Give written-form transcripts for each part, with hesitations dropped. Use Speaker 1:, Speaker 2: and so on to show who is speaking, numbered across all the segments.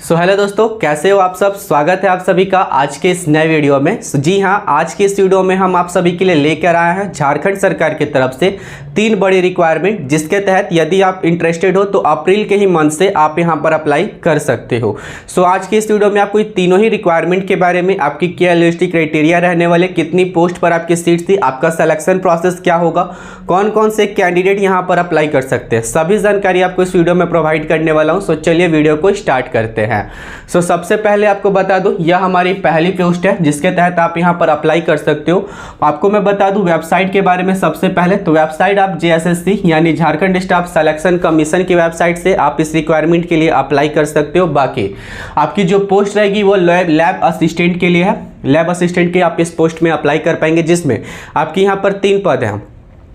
Speaker 1: Hello दोस्तों, कैसे हो आप सब। स्वागत है आप सभी का आज के इस नए वीडियो में। जी हाँ, आज के इस वीडियो में हम आप सभी के लिए लेकर आए हैं झारखंड सरकार की तरफ से 3 बड़ी रिक्वायरमेंट, जिसके तहत यदि आप इंटरेस्टेड हो तो अप्रैल के ही मंथ से आप यहां पर अप्लाई कर सकते हो। आज के इस वीडियो में आपको तीनों ही रिक्वायरमेंट के बारे में, आपकी क्या एलिजिबिलिटी क्राइटेरिया रहने वाले, कितनी पोस्ट पर आपकी सीट थी, आपका सिलेक्शन प्रोसेस क्या होगा, कौन कौन से कैंडिडेट यहां पर अप्लाई कर सकते हैं, सभी जानकारी आपको इस वीडियो में प्रोवाइड करने वाला हूं। चलिए वीडियो को स्टार्ट करते हैं। सबसे पहले आपको बता दूं, यह हमारी पहली पोस्ट है जिसके तहत आप यहां पर अप्लाई कर सकते हो। आपको मैं बता दूं वेबसाइट के बारे में। सबसे पहले तो वेबसाइट आप JSSC यानी झारखंड स्टाफ सिलेक्शन कमीशन की वेबसाइट से आप इस रिक्वायरमेंट के लिए अप्लाई कर सकते हो। बाकी आपकी जो पोस्ट रहेगी वो लैब असिस्टेंट के लिए है। लैब असिस्टेंट के आप इस पोस्ट में अप्लाई कर पाएंगे, जिसमें आपकी यहाँ पर 3 पद हैं,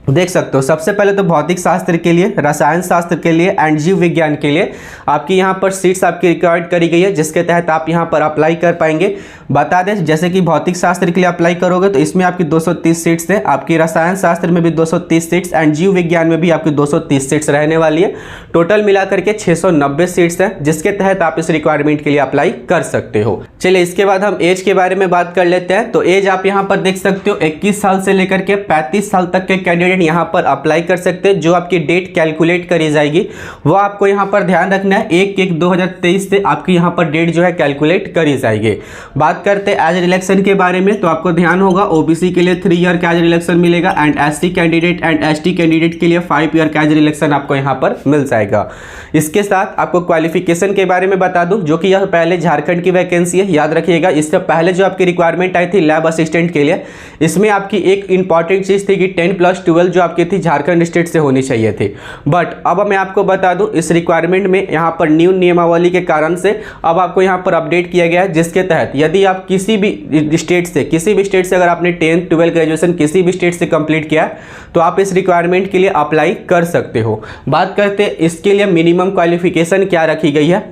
Speaker 1: देख सकते हो। सबसे पहले तो भौतिक शास्त्र के लिए, रसायन शास्त्र के लिए एंड जीव विज्ञान के लिए आपकी यहाँ पर सीट्स आपकी रिक्वायर्ड करी गई है, जिसके तहत आप यहाँ पर अप्लाई कर पाएंगे। बता दें, जैसे कि भौतिक शास्त्र के लिए अप्लाई करोगे तो इसमें आपकी 230 सीट्स है, आपकी रसायन शास्त्र में भी 230 सीट्स एंड जीव विज्ञान में भी आपकी 230 सीट्स रहने वाली है। टोटल मिलाकर के 690 सीट्स हैं, जिसके तहत आप इस रिक्वायरमेंट के लिए अप्लाई कर सकते हो। चलिए इसके बाद हम एज के बारे में बात कर लेते हैं। तो एज आप यहाँ पर देख सकते हो 21 साल से लेकर के 35 साल तक के कैंडिडेट यहाँ पर अप्लाई कर सकते हैं। जो आपकी डेट कैलकुलेट करी जाएगी वो आपको यहाँ पर ध्यान रखना है, 1/1/2023 से आपकी यहाँ पर डेट जो है कैलकुलेट करी जाएगी। बात करते हैं एज रिलैक्सेशन के बारे में, तो आपको ध्यान होगा OBC के लिए 3 ईयर का एज रिलैक्सेशन मिलेगा and SC candidate and ST candidate के लिए 5 ईयर का एज रिलैक्सेशन आपको यहाँ पर मिल जाएगा। इसके साथ आपको क्वालिफिकेशन के बारे में बता दूं, जो कि यह पहले झारखंड की वैकेंसी है, याद रखिएगा। इससे पहले जो आपकी रिक्वायरमेंट आई थी लैब असिस्टेंट के लिए, इसमें आपकी एक इंपॉर्टेंट चीज थी कि 10+12 जो आपकी थी झारखंड स्टेट से होनी चाहिए थी। बट अब मैं आपको बता दूं, इस रिक्वायरमेंट में यहाँ पर न्यू नियमावली के कारण से अब आपको यहाँ पर अपडेट किया गया है, जिसके तहत यदि आप किसी भी स्टेट से अगर आपने 10th 12th ग्रेजुएशन किसी भी स्टेट से कंप्लीट किया तो आप इस रिक्वायरमेंट के लिए अप्लाई कर सकते हो। बात करते हैं इसके लिए मिनिमम क्वालिफिकेशन क्या रखी गई है,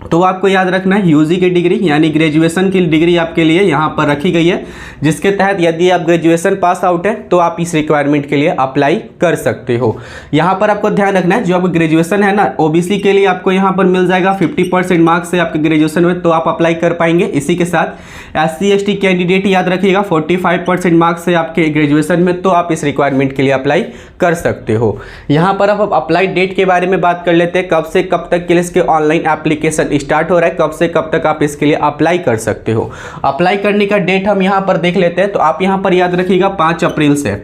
Speaker 1: तो आपको याद रखना है UG की डिग्री यानी ग्रेजुएशन की डिग्री आपके लिए यहाँ पर रखी गई है, जिसके तहत यदि आप ग्रेजुएशन पास आउट है तो आप इस रिक्वायरमेंट के लिए अप्लाई कर सकते हो। यहाँ पर आपको ध्यान रखना है, जो आपका ग्रेजुएशन है ना, OBC के लिए आपको यहाँ पर मिल जाएगा 50% मार्क्स से आपके ग्रेजुएशन में, तो आप अप्लाई कर पाएंगे। इसी के साथ SC ST कैंडिडेट याद रखिएगा 45% मार्क्स से आपके ग्रेजुएशन में, तो आप इस रिक्वायरमेंट के लिए अप्लाई कर सकते हो। यहाँ पर आप अप्लाई डेट के बारे में बात कर लेते हैं, कब से कब तक के लिए इसके ऑनलाइन एप्लीकेशन स्टार्ट हो रहा है, कब से कब तक आप इसके लिए अप्लाई कर सकते हो। अप्लाई करने का डेट हम यहां पर देख लेते हैं, तो आप यहां पर याद रखिएगा 5 अप्रैल से,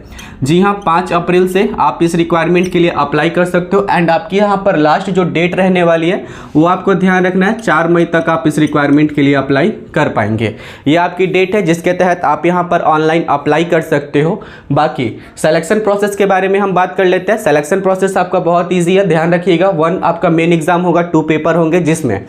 Speaker 1: जी हां 5 अप्रैल से आप इस रिक्वायरमेंट के लिए अप्लाई कर सकते हो। एंड आपकी यहां पर लास्ट जो डेट रहने वाली है वो आपको ध्यान रखना है, 4 मई तक आप इस रिक्वायरमेंट के लिए अप्लाई कर पाएंगे। ये आपकी डेट है जिसके तहत आप यहां पर ऑनलाइन अप्लाई कर सकते हो। बाकी सिलेक्शन प्रोसेस के बारे में हम बात कर लेते हैं। सिलेक्शन प्रोसेस आपका बहुत ईजी है, ध्यान रखिएगा। 1 आपका मेन एग्जाम होगा, 2 पेपर होंगे, जिसमें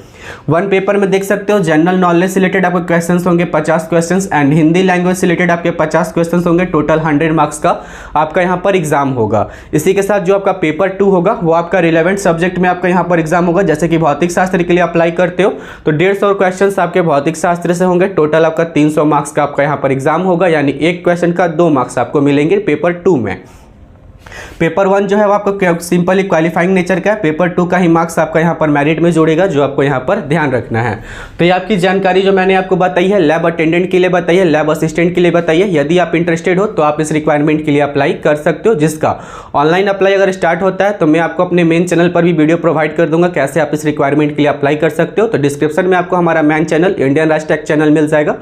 Speaker 1: 1 पेपर में देख सकते हो जनरल नॉलेज से रिलेटेड आपके क्वेश्चंस होंगे 50 क्वेश्चंस एंड हिंदी लैंग्वेज से रिलेटेड आपके 50 क्वेश्चंस होंगे। टोटल 100 मार्क्स का आपका यहां पर एग्जाम होगा। इसी के साथ जो आपका पेपर 2 होगा वो आपका रिलेवेंट सब्जेक्ट में आपका यहां पर एग्जाम होगा। जैसे कि भौतिक शास्त्र के लिए अप्लाई करते हो तो 150 क्वेश्चन आपके भौतिक शास्त्र से होंगे। टोटल आपका 300 मार्क्स का आपका यहां पर एग्जाम होगा, यानी एक क्वेश्चन का 2 मार्क्स आपको मिलेंगे पेपर 2 में। पेपर 1 जो है वो आपको सिंपली क्वालिफाइंग नेचर का है, पेपर 2 का ही मार्क्स आपका यहाँ पर मेरिट में जोड़ेगा, जो आपको यहाँ पर ध्यान रखना है। तो ये आपकी जानकारी जो मैंने आपको बताई है, लैब अटेंडेंट के लिए बताई है, लैब असिस्टेंट के लिए बताई है। यदि आप इंटरेस्टेड हो तो आप इस रिक्वायरमेंट के लिए अप्लाई कर सकते हो, जिसका ऑनलाइन अप्लाई अगर स्टार्ट होता है तो मैं आपको अपने मेन चैनल पर भी वीडियो प्रोवाइड कर दूंगा कैसे आप इस रिक्वायरमेंट के लिए अप्लाई कर सकते हो। तो डिस्क्रिप्शन में आपको हमारा मेन चैनल इंडियन राष्ट्र चैनल मिल जाएगा,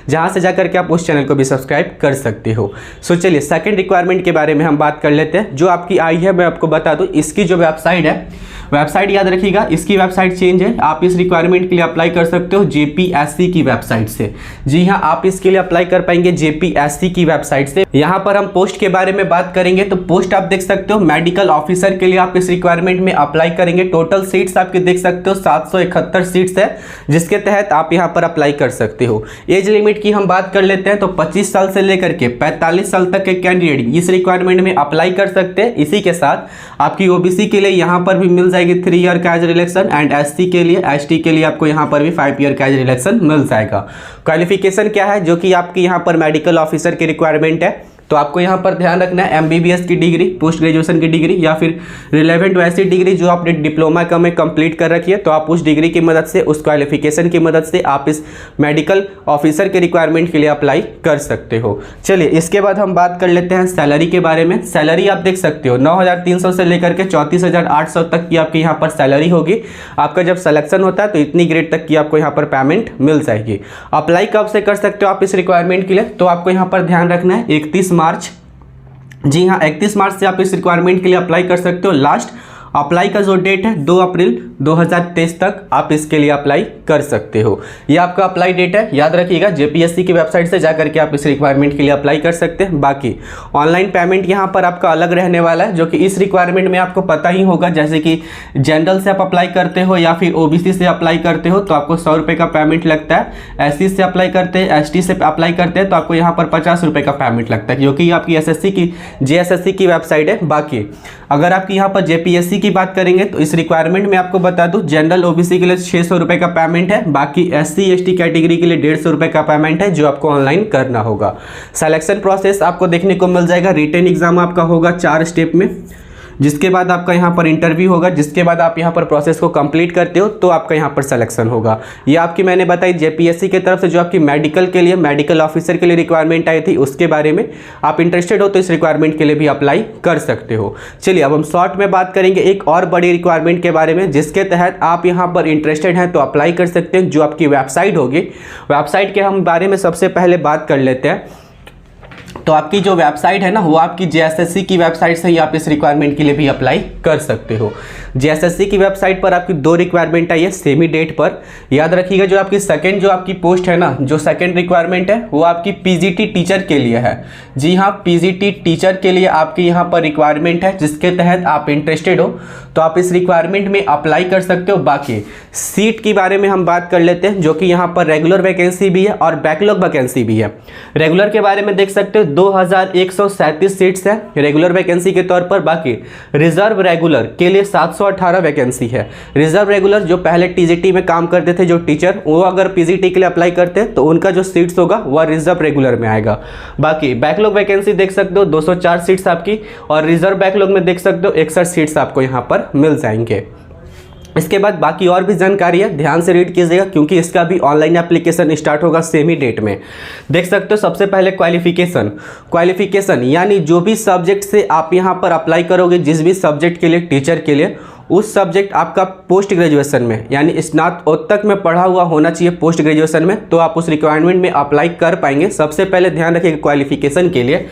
Speaker 1: जहाँ से जाकर के आप उस चैनल को भी सब्सक्राइब कर सकते हो। चलिए सेकेंड रिक्वायरमेंट के बारे में हम बात कर लेते हैं। जो आपकी आई है मैं आपको बता दूं, इसकी जो वेबसाइट है, वेबसाइट याद रखिएगा, इसकी वेबसाइट चेंज है। आप इस रिक्वायरमेंट के लिए अप्लाई कर सकते हो JPSC की वेबसाइट से। जी हां, आप इसके लिए अप्लाई कर पाएंगे JPSC की वेबसाइट से। यहां पर हम पोस्ट के बारे में बात करेंगे, तो पोस्ट आप देख सकते हो मेडिकल ऑफिसर के लिए आप इस रिक्वायरमेंट में अप्लाई करेंगे। टोटल सीट्स आपके देख सकते हो 771 सीट्स है, जिसके तहत आप यहां पर अप्लाई कर सकते हो। एज लिमिट की हम बात कर लेते हैं, तो 25 साल से लेकर के 45 साल तक के कैंडिडेट इस रिक्वायरमेंट में अप्लाई कर सकते हैं। इसी के साथ आपकी OBC के लिए यहां पर भी मिल जाएगी 3 ईयर का एज रिलैक्सेशन एंड SC के लिए, ST के लिए आपको यहां पर भी 5 ईयर का एज रिलैक्सेशन मिल जाएगा। क्वालिफिकेशन क्या है, जो कि आपकी यहां पर मेडिकल ऑफिसर की रिक्वायरमेंट है, तो आपको यहाँ पर ध्यान रखना है MBBS की डिग्री, पोस्ट ग्रेजुएशन की डिग्री या फिर रिलेवेंट वैसी डिग्री जो आपने डिप्लोमा का में कंप्लीट कर रखी है, तो आप उस डिग्री की मदद से, उस क्वालिफिकेशन की मदद से आप इस मेडिकल ऑफिसर के रिक्वायरमेंट के लिए अप्लाई कर सकते हो। चलिए इसके बाद हम बात कर लेते हैं सैलरी के बारे में। सैलरी आप देख सकते हो 9,300 से लेकर के 34,800 तक की आपकी यहाँ पर सैलरी होगी। आपका जब सिलेक्शन होता है तो इतनी ग्रेड तक की आपको यहाँ पर पेमेंट मिल जाएगी। अप्लाई कब से कर सकते हो आप इस रिक्वायरमेंट के लिए, तो आपको यहाँ पर ध्यान रखना है 31 मार्च, जी हाँ 31 मार्च से आप इस रिक्वायरमेंट के लिए अप्लाई कर सकते हो। लास्ट अप्लाई का जो डेट है 2 अप्रैल 2023 तक आप इसके लिए अप्लाई कर सकते हो। ये आपका अप्लाई डेट है, याद रखिएगा। जेपीएससी की वेबसाइट से जाकर के आप इस रिक्वायरमेंट के लिए अप्लाई कर सकते हैं। बाकी ऑनलाइन पेमेंट यहाँ पर आपका अलग रहने वाला है, जो कि इस रिक्वायरमेंट में आपको पता ही होगा। जैसे कि जनरल से आप अप्लाई करते हो या फिर OBC से अप्लाई करते हो तो आपको 100 रुपये का पेमेंट लगता है। SC से अप्लाई करते हैं, ST से अप्लाई करते हैं तो आपको यहाँ पर 50 रुपये का पेमेंट लगता है, क्योंकि आपकी SSC की JSSC की वेबसाइट है। बाकी अगर आपकी यहाँ पर JPSC की बात करेंगे तो इस रिक्वायरमेंट में आपको बता दूं जनरल OBC के लिए 600 रुपये का पेमेंट है। बाकी SC ST कैटेगरी के लिए 150 रुपये का पेमेंट है, जो आपको ऑनलाइन करना होगा। सिलेक्शन प्रोसेस आपको देखने को मिल जाएगा। रिटन एग्जाम आपका होगा 4 स्टेप में, जिसके बाद आपका यहाँ पर इंटरव्यू होगा, जिसके बाद आप यहाँ पर प्रोसेस को कंप्लीट करते हो तो आपका यहाँ पर सिलेक्शन होगा। ये आपकी मैंने बताई JPSC की तरफ से जो आपकी मेडिकल के लिए, मेडिकल ऑफिसर के लिए रिक्वायरमेंट आई थी, उसके बारे में आप इंटरेस्टेड हो तो इस रिक्वायरमेंट के लिए भी अप्लाई कर सकते हो। चलिए अब हम शॉर्ट में बात करेंगे एक और बड़ी रिक्वायरमेंट के बारे में, जिसके तहत आप यहाँ पर इंटरेस्टेड हैं तो अप्लाई कर सकते हैं। जो आपकी वेबसाइट होगी, वेबसाइट के हम बारे में सबसे पहले बात कर लेते हैं। तो आपकी जो वेबसाइट है ना, वो आपकी JSSC की वेबसाइट से ही आप इस रिक्वायरमेंट के लिए भी अप्लाई कर सकते हो। JSSC की वेबसाइट पर आपकी 2 रिक्वायरमेंट आई है सेमी डेट पर। याद रखिएगा जो आपकी सेकंड जो आपकी पोस्ट है ना, जो सेकंड रिक्वायरमेंट है वो आपकी PGT टीचर के लिए है। जी हाँ, PGT टीचर के लिए आपकी यहाँ पर रिक्वायरमेंट है, जिसके तहत आप इंटरेस्टेड हो तो आप इस रिक्वायरमेंट में अप्लाई कर सकते हो। बाकी सीट के बारे में हम बात कर लेते हैं, जो कि यहाँ पर रेगुलर वैकेंसी भी है और बैकलॉग वैकेंसी भी है। रेगुलर के बारे में देख सकते हो 2137 सीट्स है रेगुलर वैकेंसी के तौर पर। बाकी रिजर्व रेगुलर के लिए 718 वैकेंसी है। रिजर्व रेगुलर जो पहले TGT में काम करते थे जो टीचर, वो अगर PGT के लिए अप्लाई करते हैं तो उनका जो सीट्स होगा वह रिजर्व रेगुलर में आएगा। बाकी बैकलॉग वैकेंसी देख सकते हो 204 सीट्स आपकी, और रिजर्व बैकलॉग में देख सकते हो 61 सीट्स आपको यहाँ पर मिल जाएंगे। इसके बाद बाकी और भी जानकारी है, ध्यान से रीड कीजिएगा, क्योंकि इसका भी ऑनलाइन एप्लीकेशन स्टार्ट होगा सेमी डेट में। देख सकते हो सबसे पहले क्वालिफिकेशन यानी जो भी सब्जेक्ट से आप यहाँ पर अप्लाई करोगे, जिस भी सब्जेक्ट के लिए, टीचर के लिए, उस सब्जेक्ट आपका पोस्ट ग्रेजुएशन में यानी स्नातकोत्तर में पढ़ा हुआ होना चाहिए पोस्ट ग्रेजुएशन में, तो आप उस रिक्वायरमेंट में अप्लाई कर पाएंगे। सबसे पहले ध्यान रखिएगा क्वालिफिकेशन के लिए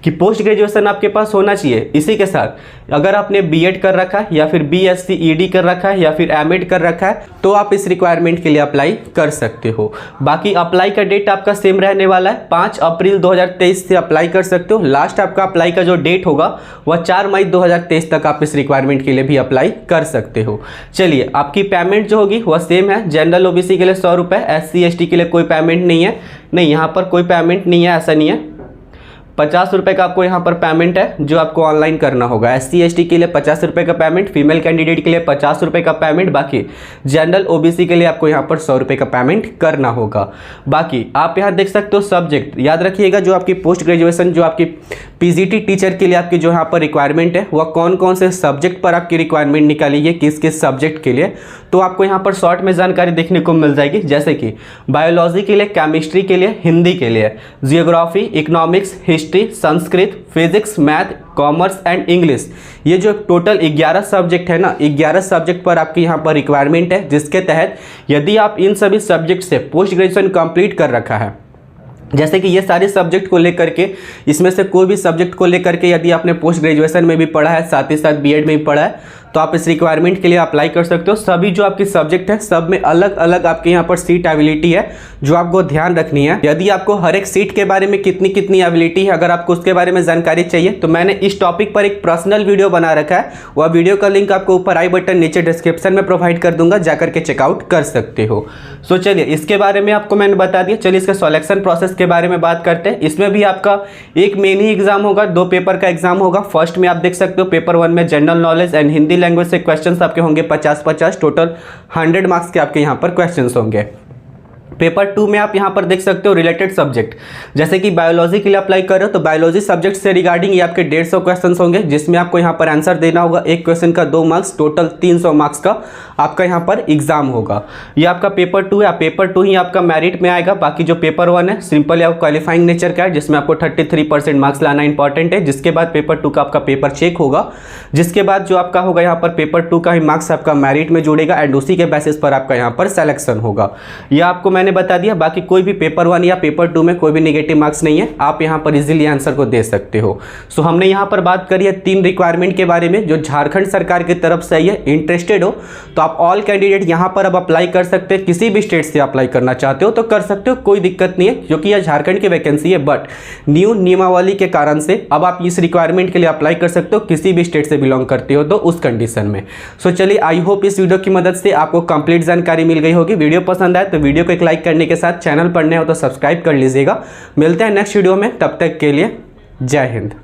Speaker 1: कि पोस्ट ग्रेजुएशन आपके पास होना चाहिए। इसी के साथ अगर आपने BEd कर रखा है या फिर BSc ED कर रखा है या फिर MEd कर रखा है तो आप इस रिक्वायरमेंट के लिए अप्लाई कर सकते हो। बाकी अप्लाई का डेट आपका सेम रहने वाला है, 5 अप्रैल 2023 से अप्लाई कर सकते हो। लास्ट आपका अप्लाई का जो डेट होगा वह 4 मई 2023 तक आप इस रिक्वायरमेंट के लिए भी अप्लाई कर सकते हो। चलिए आपकी पेमेंट जो होगी वह सेम है। जनरल OBC के लिए 100 रुपये, SC ST के लिए कोई पेमेंट नहीं है। नहीं, यहाँ पर कोई पेमेंट नहीं है, ऐसा नहीं है। 50 रुपये का आपको यहाँ पर पेमेंट है जो आपको ऑनलाइन करना होगा। SC ST के लिए 50 रुपये का पेमेंट, फीमेल कैंडिडेट के लिए 50 रुपये का पेमेंट। बाकी जनरल OBC के लिए आपको यहाँ पर 100 रुपये का पेमेंट करना होगा। बाकी आप यहाँ देख सकते हो सब्जेक्ट, याद रखिएगा जो आपकी पोस्ट ग्रेजुएशन, जो आपकी PGT टीचर के लिए आपकी जो यहाँ पर रिक्वायरमेंट है वह कौन कौन से सब्जेक्ट पर आपकी रिक्वायरमेंट निकाली है, किस किस सब्जेक्ट के लिए, तो आपको यहाँ पर शॉर्ट में जानकारी देखने को मिल जाएगी। जैसे कि बायोलॉजी के लिए, केमिस्ट्री के लिए, हिंदी के लिए, geography, economics, history, Sanskrit, physics, math, commerce and English, ये जो टोटल 11 सब्जेक्ट है ना, 11 सब्जेक्ट पर आपकी यहाँ पर रिक्वायरमेंट है, जिसके तहत यदि आप इन सभी सब्जेक्ट से पोस्ट ग्रेजुएशन कंप्लीट कर रखा है, जैसे कि ये सारे सब्जेक्ट को लेकर के, इसमें से कोई भी सब्जेक्ट को लेकर के यदि आपने पोस्ट ग्रेजुएशन में भी पढ़ा है, साथ ही साथ BEd में भी पढ़ा है, तो आप इस रिक्वायरमेंट के लिए अप्लाई कर सकते हो। सभी जो आपके सब्जेक्ट है सब में अलग अलग आपके यहाँ पर सीट अवेलेबिलिटी है, जो आपको ध्यान रखनी है। यदि आपको हर एक सीट के बारे में कितनी अवेलेबिलिटी है, अगर आपको उसके बारे में जानकारी चाहिए, तो मैंने इस टॉपिक पर एक पर्सनल वीडियो बना रखा है। वह वीडियो का लिंक आपको ऊपर आई बटन नीचे डिस्क्रिप्शन में प्रोवाइड कर दूंगा, जाकर के चेकआउट कर सकते हो। सो चलिए इसके बारे में आपको मैंने बता दिया। चलिए इसके सिलेक्शन प्रोसेस के बारे में बात करते हैं। इसमें भी आपका एक मेन ही एग्जाम होगा, 2 पेपर का एग्जाम होगा। फर्स्ट में आप देख सकते हो पेपर 1 में general knowledge and Hindi language से क्वेश्चंस आपके होंगे 50-50, टोटल 100 मार्क्स के आपके यहाँ पर क्वेश्चंस होंगे। पेपर 2 में आप यहाँ पर देख सकते हो रिलेटेड सब्जेक्ट, जैसे कि बायोलॉजी के लिए अप्लाई कर रहे हो तो बायोलॉजी सब्जेक्ट से रिगार्डिंग ये आपके 150 क्वेश्चंस होंगे, जिसमें आपको यहाँ पर आंसर देना होगा। एक क्वेश्चन का 2 मार्क्स, टोटल 300 मार्क्स का आपका यहाँ पर एग्जाम होगा। ये आपका पेपर 2 है। पेपर 2 ही आपका मेरिट में आएगा। बाकी जो पेपर 1 है सिंपल या क्वालिफाइंग नेचर का है, जिसमें आपको 33% मार्क्स लाना इंपॉर्टेंट है। जिसके बाद पेपर 2 का आपका पेपर चेक होगा, जिसके बाद जो आपका होगा यहाँ पर पेपर 2 का ही मार्क्स आपका मेरिट में जुड़ेगा एंड उसी के बेसिस पर आपका यहाँ पर सिलेक्शन होगा। यह आपको मैंने बता दिया। बाकी कोई भी पेपर 1 या पेपर 2 में कोई भी नेगेटिव मार्क्स नहीं है, आप यहाँ पर इजीली आंसर को दे सकते हो। सो हमने यहाँ पर बात करी है 3 रिक्वायरमेंट के बारे में जो झारखंड सरकार की तरफ से है। इंटरेस्टेड हो तो आप ऑल कैंडिडेट यहाँ पर अब अप्लाई कर सकते हैं। किसी भी स्टेट से अप्लाई करना चाहते हो तो कर सकते हो, कोई दिक्कत नहीं है, क्योंकि यह झारखंड की वैकेंसी है। बट न्यू नियमावली के कारण से अब आप इस रिक्वायरमेंट के लिए अप्लाई कर सकते हो किसी भी स्टेट से बिलोंग करते हो तो उस कंडीशन में। सो चलिए, आई होप इस वीडियो की मदद से आपको कंप्लीट जानकारी मिल गई होगी। वीडियो पसंद आए तो वीडियो को एक लाइक करने के साथ चैनल पर नए हो तो सब्सक्राइब कर लीजिएगा। मिलते हैं नेक्स्ट वीडियो में, तब तक के लिए जय हिंद।